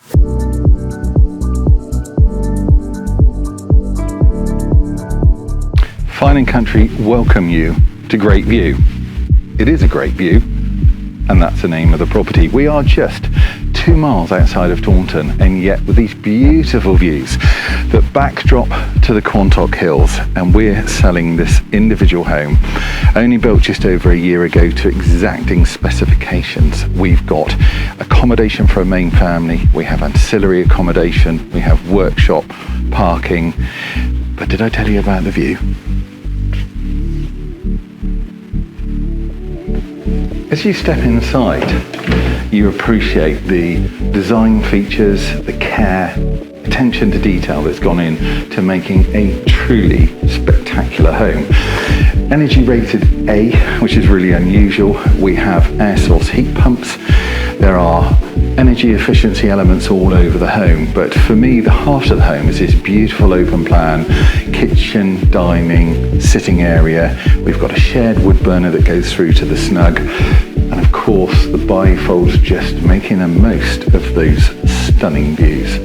Fine & Country welcome you to Great View. It is a great view, and that's the name of the property. We are just 2 miles outside of Taunton, and yet with these beautiful views that backdrop to the Quantock Hills, and we're selling this individual home, only built just over a year ago to exacting specifications. We've got accommodation for a main family, we have ancillary accommodation, we have workshop, parking. But did I tell you about the view? As you step inside, you appreciate the design features, the care, attention to detail that's gone in to making a truly spectacular home. Energy rated A, which is really unusual. We have air source heat pumps. There are energy efficiency elements all over the home, but for me the heart of the home is this beautiful open plan kitchen, dining, sitting area. We've got a shared wood burner that goes through to the snug, and of course the bifolds just making the most of those stunning views.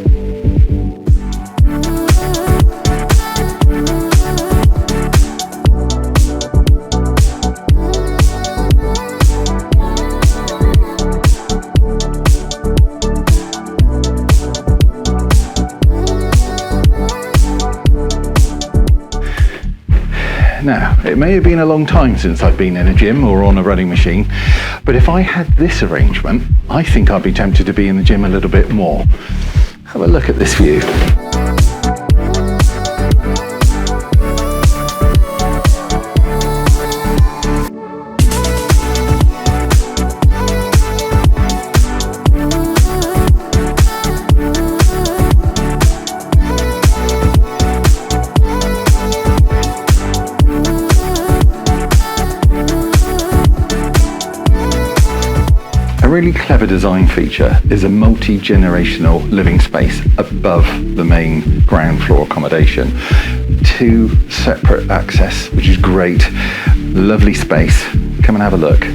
Now, it may have been a long time since I've been in a gym or on a running machine, but if I had this arrangement, I think I'd be tempted to be in the gym a little bit more. Have a look at this view. A really clever design feature is a multi-generational living space above the main ground floor accommodation. 2 separate access, which is great. Lovely space. Come and have a look.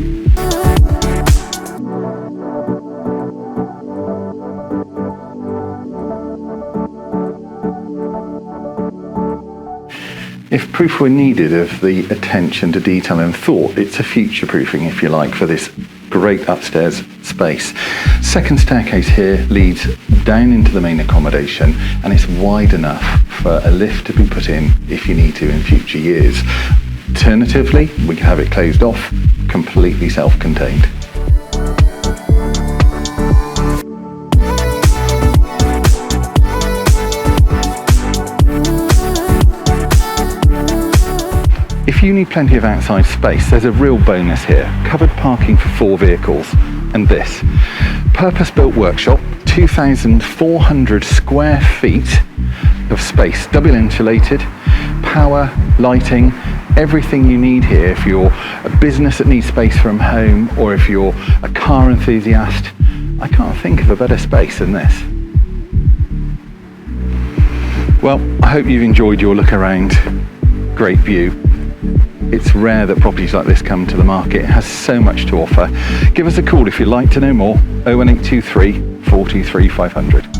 If proof were needed of the attention to detail and thought, it's a future-proofing, if you like, for this great upstairs space. Second staircase here leads down into the main accommodation, and it's wide enough for a lift to be put in if you need to in future years. Alternatively, we can have it closed off, completely self-contained. If you need plenty of outside space, there's a real bonus here. Covered parking for 4 vehicles, and this. Purpose-built workshop, 2,400 square feet of space, double insulated, power, lighting, everything you need here if you're a business that needs space from home, or if you're a car enthusiast. I can't think of a better space than this. Well, I hope you've enjoyed your look around Great View. It's rare that properties like this come to the market. It has so much to offer. Give us a call if you'd like to know more. 01823 423 500.